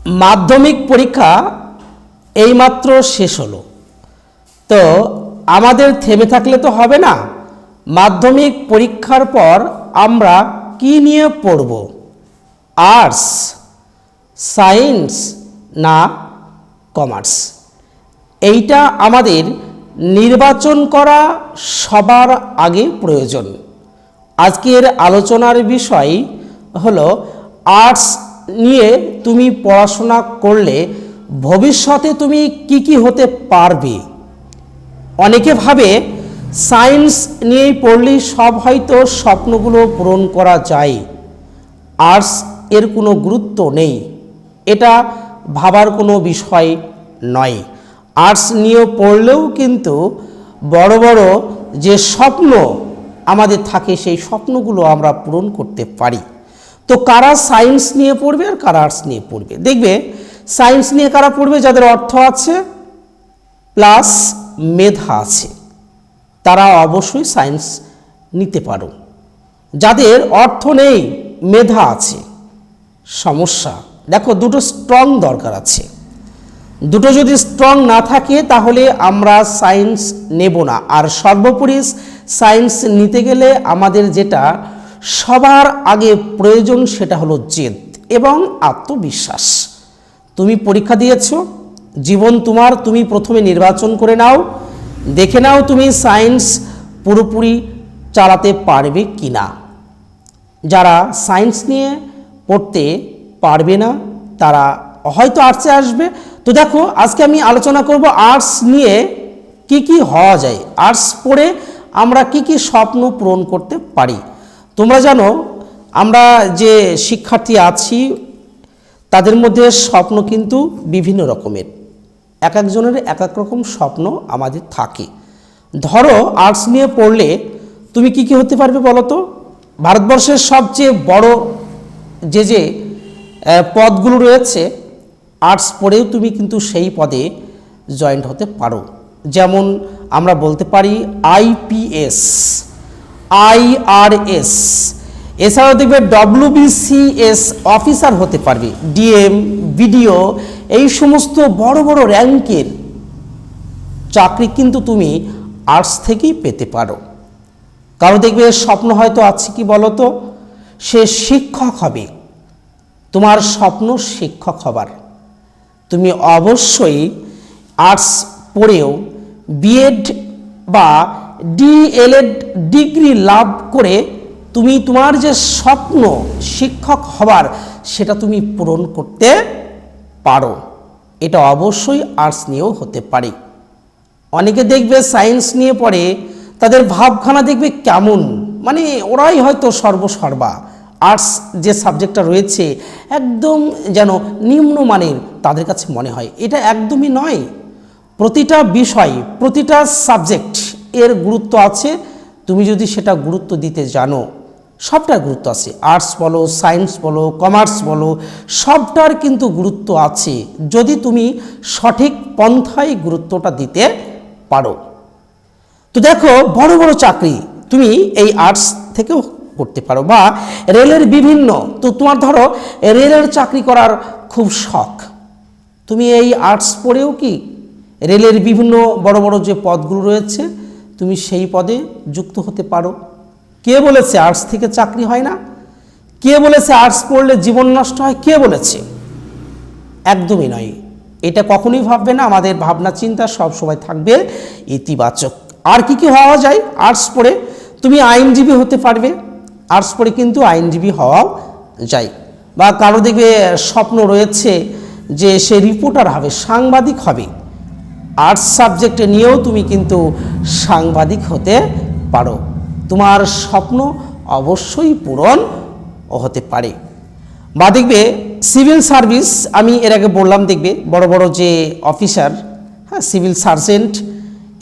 মাধ্যমিক পরীক্ষা এইমাত্র শেষ হলো, তো আমাদের থেমে থাকলে তো হবে না। মাধ্যমিক পরীক্ষার পর আমরা কি নিয়ে পড়ব? আর্টস, সায়েন্স না কমার্স? এইটা আমাদের নির্বাচন করা সবার আগে প্রয়োজন। আজকের আলোচনার বিষয় হলো আর্টস নিয়ে তুমি পড়াশোনা করলে ভবিষ্যতে তুমি কি হতে পারবে। অনেকে ভাবে সায়েন্স নিয়েই পড়লেই সব হয়তো স্বপ্নগুলো পূরণ করা যায়, আর্টস এর কোনো গুরুত্ব নেই। এটা ভাবার কোনো বিষয় নয়। আর্টস নিয়ে পড়লেও কিন্তু বড় বড় যে স্বপ্ন আমাদের থাকে সেই স্বপ্নগুলো আমরা পূরণ করতে পারি। তো কারা সায়েন্স নিয়ে পড়বে আর কারা আর্টস নিয়ে পড়বে? দেখবে সায়েন্স নিয়ে কারা পড়বে? যাদের অর্থ আছে প্লাস মেধা আছে, তারা অবশ্যই সায়েন্স নিতে পারো। যাদের অর্থ নেই মেধা আছে, সমস্যা। দেখো, দুটো স্ট্রং দরকার আছে। দুটো যদি স্ট্রং না থাকে তাহলে আমরা সায়েন্স নেব না। আর সর্বোপরি সায়েন্স নিতে গেলে আমাদের যেটা সবার আগে প্রয়োজন সেটা হলো জেদ এবং আত্মবিশ্বাস। তুমি পরীক্ষা দিয়েছো, জীবন তোমার, তুমি প্রথমে নির্বাচন করে নাও, দেখে নাও তুমি সায়েন্স পুরোপুরি চালাতে পারবে কি না। যারা সায়েন্স নিয়ে পড়তে পারবে না তারা হয়তো আর্টসে আসবে। তো দেখো, আজকে আমি আলোচনা করব আর্টস নিয়ে কি হওয়া যায়, আর্টস পড়ে আমরা কি স্বপ্ন পূরণ করতে পারি। তোমরা জানো, আমরা যে শিক্ষার্থী আছি তাদের মধ্যে স্বপ্ন কিন্তু বিভিন্ন রকমের, এক একজনের এক এক রকম স্বপ্ন আমাদের থাকে। ধরো, আর্টস নিয়ে পড়লে তুমি কি হতে পারবে বলো তো? ভারতবর্ষের সবচেয়ে বড় যে পদগুলো রয়েছে, আর্টস পড়েও তুমি কিন্তু সেই পদে জয়েন্ট হতে পারো। যেমন আমরা বলতে পারি আইপিএস, IRS, এছাড়াও দেখবে WBCS অফিসার হতে পারবে, DM, BDO, এই সমস্ত বড় বড় র্যাঙ্কের চাকরি কিন্তু তুমি আর্টস থেকেই পেতে পারো। কারো দেখবে স্বপ্ন হয়তো আছে কি বলো তো, সে শিক্ষক হবে। তোমার স্বপ্ন শিক্ষক হবার, তুমি অবশ্যই আর্টস পড়েও বিএড বা DLED ডিগ্রি লাভ করে তুমি তোমার যে স্বপ্ন শিক্ষক হবার সেটা তুমি পূরণ করতে পারো। এটা অবশ্যই আর্টস নিয়েও হতে পারে। অনেকে দেখবে সায়েন্স নিয়ে পড়ে, তাদের ভাবখানা দেখবে কেমন, মানে ওরাই হয়তো সর্বসর্বা। আর্টস যে সাবজেক্টটা রয়েছে একদম যেন নিম্নমানের তাদের কাছে মনে হয়। এটা একদমই নয়। প্রতিটা বিষয়, প্রতিটা সাবজেক্ট এর গুরুত্ব আছে। তুমি যদি সেটা গুরুত্ব দিতে জানো, সবটার গুরুত্ব আছে। আর্টস বলো, সায়েন্স বলো, কমার্স বলো, সবটার কিন্তু গুরুত্ব আছে যদি তুমি সঠিক পন্থায় গুরুত্বটা দিতে পারো। তো দেখো, বড় বড় চাকরি তুমি এই আর্টস থেকেও করতে পারো, বা রেলের বিভিন্ন, তো তোমার ধরো রেলের চাকরি করার খুব শখ, তুমি এই আর্টস পড়েও কি রেলের বিভিন্ন বড় বড় যে পদগুলো রয়েছে তুমি সেই পদে যুক্ত হতে পারো। কে বলেছে আর্টস থেকে চাকরি হয় না? কে বলেছে আর্টস পড়লে জীবন নষ্ট হয়? কে বলেছে? একদমই নয়। এটা কখনোই ভাববে না। আমাদের ভাবনা চিন্তা সব সময় থাকবে ইতিবাচক। আর কি হওয়া যায় আর্টস পড়ে? তুমি আইনজীবী হতে পারবে, আর্টস পড়ে কিন্তু আইনজীবী হওয়াও যায়। বা কারো দেখবে স্বপ্ন রয়েছে যে সে রিপোর্টার হবে, সাংবাদিক হবে, আর্টস সাবজেক্টে নিয়েও তুমি কিন্তু সাংবাদিক হতে পারো। তোমার স্বপ্ন অবশ্যই পূরণ হতে পারে। বা দেখবে সিভিল সার্ভিস, আমি এর আগে বললাম, দেখবে বড় বড় যে অফিসার, হ্যাঁ, সিভিল সার্জেন্ট,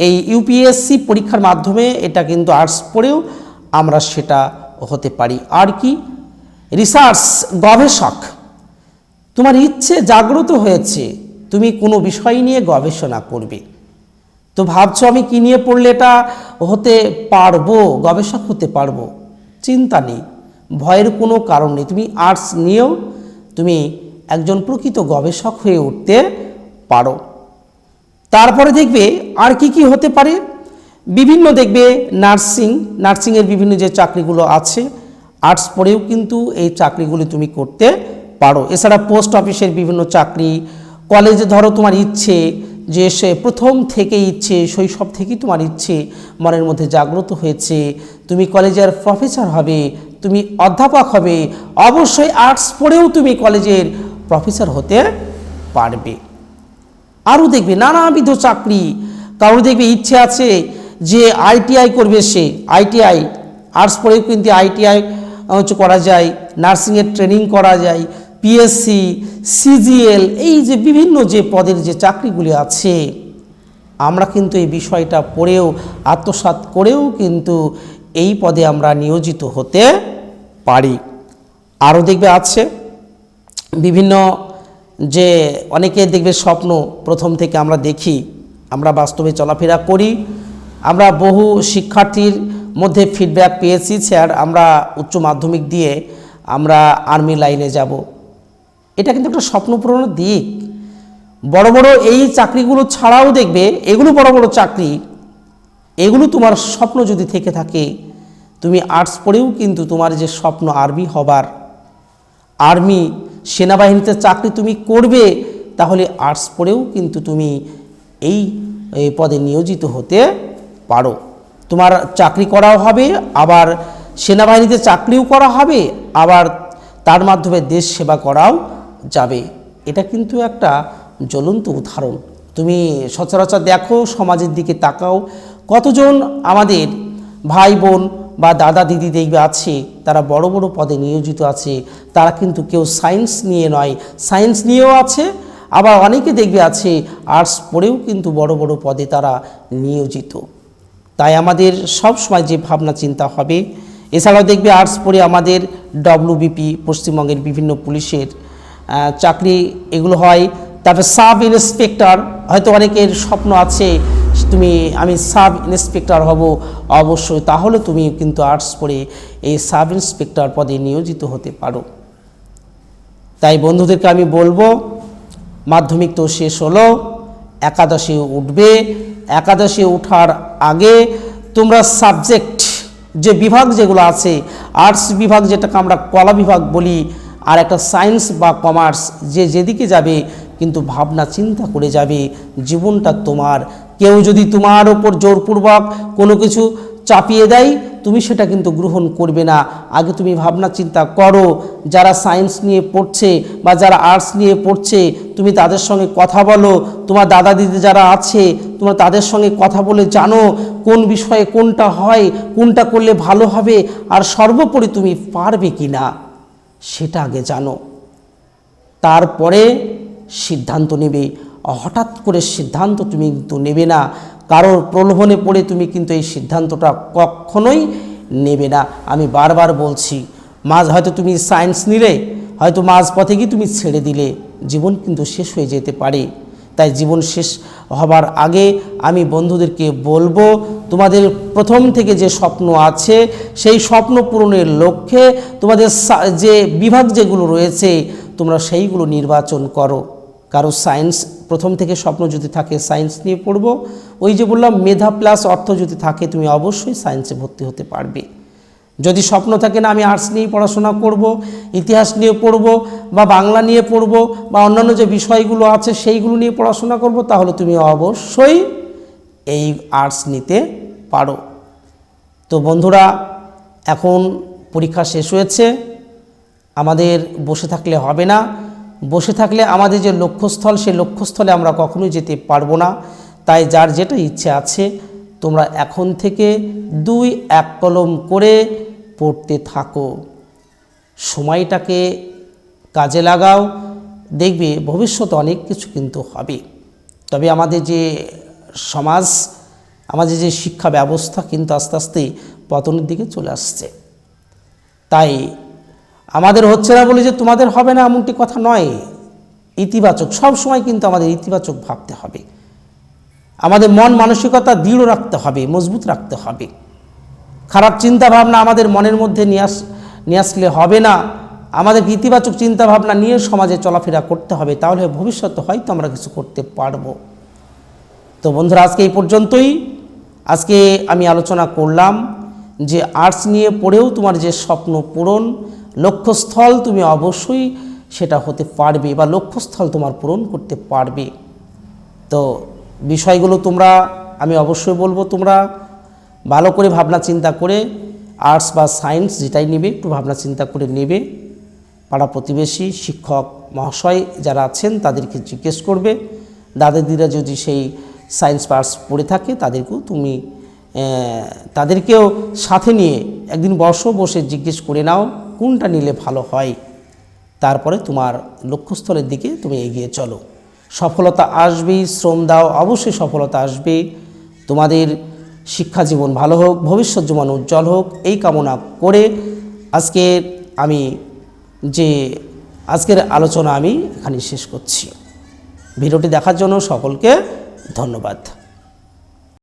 এই UPSC পরীক্ষার মাধ্যমে এটা কিন্তু আর্টস পড়েও আমরা সেটা হতে পারি। আর কি, রিসার্চ, গবেষক, তোমার ইচ্ছে জাগ্রত হয়েছে, তুমি কোনো বিষয় নিয়ে গবেষণা করবে। তো ভাবছো আমি কি নিয়ে পড়লে এটা হতে পারবো, গবেষক হতে পারবো, চিন্তা নেই, ভয়ের কোনো কারণ নেই। তুমি আর্টস নিয়েও তুমি একজন প্রকৃত গবেষক হয়ে উঠতে পারো। তারপরে দেখবে আর কি কি হতে পারে, বিভিন্ন দেখবে নার্সিংয়ের বিভিন্ন যে চাকরিগুলো আছে, আর্টস পড়েও কিন্তু এই চাকরিগুলি তুমি করতে পারো। এছাড়া পোস্ট অফিসের বিভিন্ন চাকরি, কলেজে ধরো তোমার ইচ্ছে যে সে প্রথম থেকে ইচ্ছে, শৈশব থেকেই তোমার ইচ্ছে মনের মধ্যে জাগ্রত হয়েছে, তুমি কলেজের প্রফেসর হবে, তুমি অধ্যাপক হবে, অবশ্যই আর্টস পড়েও তুমি কলেজের প্রফেসর হতে পারবে। আরও দেখবে নানাবিধ চাকরি, কারোর দেখবে ইচ্ছে আছে যে আইটিআই করবে, সে আইটিআই আর্টস পড়েও কিন্তু আইটিআই করা যায়, নার্সিংয়ের ট্রেনিং করা যায়, পিএসসি, সিজিএল, এই যে বিভিন্ন যে পদের যে চাকরিগুলি আছে, আমরা কিন্তু এই বিষয়টা পড়েও আত্মসাৎ করেও কিন্তু এই পদে আমরা নিয়োজিত হতে পারি। আরও দেখবে আছে বিভিন্ন যে অনেকে দেখবে স্বপ্ন প্রথম থেকে আমরা দেখি, আমরা বাস্তবে চলাফেরা করি, আমরা বহু শিক্ষার্থীর মধ্যে ফিডব্যাক পেয়েছি, স্যার আমরা উচ্চ মাধ্যমিক দিয়ে আমরা আর্মি লাইনে যাব। এটা কিন্তু একটা স্বপ্ন পূরণের দিক। বড় বড় এই চাকরিগুলো ছাড়াও দেখবে এগুলো বড় বড় চাকরি, এগুলো তোমার স্বপ্ন যদি থেকে থাকে, তুমি আর্টস পড়েও কিন্তু তোমার যে স্বপ্ন আর্মি হবার, আর্মি সেনাবাহিনীতে চাকরি তুমি করবে, তাহলে আর্টস পড়েও কিন্তু তুমি এই পদে নিয়োজিত হতে পারো। তোমার চাকরি করাও হবে, আবার সেনাবাহিনীতে চাকরিও করা হবে, আবার তার মাধ্যমে দেশ সেবা করাও যাবে। এটা কিন্তু একটা জ্বলন্ত উদাহরণ। তুমি সচরাচর দেখো, সমাজের দিকে তাকাও, কতজন আমাদের ভাই বোন বা দাদা দিদি দেখবে আছে, তারা বড় বড় পদে নিয়োজিত আছে, তারা কিন্তু কেউ সায়েন্স নিয়ে নয়, সায়েন্স নিয়েও আছে, আবার অনেকে দেখবে আছে আর্টস পড়েও কিন্তু বড় বড় পদে তারা নিয়োজিত। তাই আমাদের সব সময় যে ভাবনা চিন্তা হবে। এছাড়াও দেখবে আর্টস পড়ে আমাদের ডব্লিউবিপি, পশ্চিমবঙ্গের বিভিন্ন পুলিশের চাকরি এগুলো হয়। তারপরে সাব ইন্সপেক্টর, হয়তো অনেকের স্বপ্ন আছে আমি সাব ইন্সপেক্টর হব, অবশ্যই তাহলে তুমি কিন্তু আর্টস পড়ে এই সাব ইন্সপেক্টর পদে নিয়োজিত হতে পারো। তাই বন্ধুদেরকে আমি বলবো, মাধ্যমিক তো শেষ হলো, একাদশে উঠবে, একাদশে ওঠার আগে তোমরা সাবজেক্ট যে বিভাগ যেগুলো আছে, আর্টস বিভাগ যেটাকে আমরা কলা বিভাগ বলি, আর একটা সায়েন্স বা কমার্স, যে যেদিকে যাবে কিন্তু ভাবনা চিন্তা করে যাবে। জীবনটা তোমার, কেউ যদি তোমার ওপর জোরপূর্বক কোনো কিছু চাপিয়ে দেয়, তুমি সেটা কিন্তু গ্রহণ করবে না। আগে তুমি ভাবনা চিন্তা করো, যারা সায়েন্স নিয়ে পড়ছে বা যারা আর্টস নিয়ে পড়ছে, তুমি তাদের সঙ্গে কথা বলো, তোমার দাদা দিদি যারা আছে তোমরা তাদের সঙ্গে কথা বলে জানো কোন বিষয়ে কোনটা হয়, কোনটা করলে ভালো হবে, আর সর্বোপরি তুমি পারবে কি না সেটা আগে জানো, তারপরে সিদ্ধান্ত নেবে। হঠাৎ করে সিদ্ধান্ত তুমি কিন্তু নেবে না, কারোর প্রলোভনে পড়ে তুমি কিন্তু এই সিদ্ধান্তটা কখনোই নেবে না। আমি বারবার বলছি, হয়তো তুমি সায়েন্স নিলে, হয়তো মাঝপথে গিয়ে তুমি ছেড়ে দিলে, জীবন কিন্তু শেষ হয়ে যেতে পারে। তাই জীবন শেষ হবার আগে আমি বন্ধুদেরকে বলবো, তোমাদের প্রথম থেকে যে স্বপ্ন আছে সেই স্বপ্ন পূরণের লক্ষ্যে তোমাদের যে বিভাগ যেগুলো রয়েছে তোমরা সেইগুলো নির্বাচন করো। কারো সায়েন্স প্রথম থেকে স্বপ্ন যদি থাকে সায়েন্স নিয়ে পড়বো, ওই যে বললাম মেধা প্লাস অর্থ যদি থাকে তুমি অবশ্যই সায়েন্সে ভর্তি হতে পারবে। যদি স্বপ্ন থাকে না আমি আর্টস নিয়েই পড়াশোনা করব, ইতিহাস নিয়ে পড়ব বা বাংলা নিয়ে পড়ব বা অন্যান্য যে বিষয়গুলো আছে সেইগুলো নিয়ে পড়াশোনা করব, তাহলে তুমি অবশ্যই এই আর্টস নিতে পারো। তো বন্ধুরা, এখন পরীক্ষা শেষ হয়েছে, আমাদের বসে থাকলে হবে না। বসে থাকলে আমাদের যে লক্ষ্যস্থল, সেই লক্ষ্যস্থলে আমরা কখনোই যেতে পারবো না। তাই যার যেটা ইচ্ছে আছে তোমরা এখন থেকে 2-1 কলম করে পড়তে থাকো, সময়টাকে কাজে লাগাও, দেখবে ভবিষ্যতে অনেক কিছু কিন্তু হবে। তবে আমাদের যে সমাজ, আমাদের যে শিক্ষা ব্যবস্থা কিন্তু আস্তে আস্তে পতনের দিকে চলে আসছে। তাই আমাদের হচ্ছে না বলে যে তোমাদের হবে না এমনটি কথা নয়, ইতিবাচক সব সময় কিন্তু আমাদের ইতিবাচক ভাবতে হবে, আমাদের মন মানসিকতা দৃঢ় রাখতে হবে, মজবুত রাখতে হবে। খারাপ চিন্তা ভাবনা আমাদের মনের মধ্যে নিয়ে আসলে হবে না। আমাদের ইতিবাচক চিন্তাভাবনা নিয়ে সমাজে চলাফেরা করতে হবে, তাহলে ভবিষ্যতে হয়তো আমরা কিছু করতে পারবো। তো বন্ধুরা, আজকে এই পর্যন্তই। আজকে আমি আলোচনা করলাম যে আর্টস নিয়ে পড়েও তোমার যে স্বপ্ন পূরণ, লক্ষ্যস্থল তুমি অবশ্যই সেটা হতে পারবে বা লক্ষ্যস্থল তোমার পূরণ করতে পারবে। তো বিষয়গুলো আমি অবশ্যই বলবো তোমরা ভালো করে ভাবনা চিন্তা করে আর্টস বা সায়েন্স যেটাই নেবে একটু ভাবনা চিন্তা করে নেবে। পাড়া প্রতিবেশী, শিক্ষক মহাশয় যারা আছেন তাদেরকে জিজ্ঞেস করবে। দাদা দিদিরা যদি সেই সায়েন্স বা আর্টস পড়ে থাকে তাদেরকেও সাথে নিয়ে একদিন বসে জিজ্ঞেস করে নাও কোনটা নিলে ভালো হয়। তারপরে তোমার লক্ষ্যস্থলের দিকে তুমি এগিয়ে চলো। সফলতা আসবেই, শ্রম দাও, অবশ্যই সফলতা আসবে। তোমাদের শিক্ষা জীবন ভালো হোক, ভবিষ্যৎ জীবন উজ্জ্বল হোক, এই কামনা করে আজকের আলোচনা আমি এখানে শেষ করছি। ভিডিওটি দেখার জন্য সকলকে ধন্যবাদ।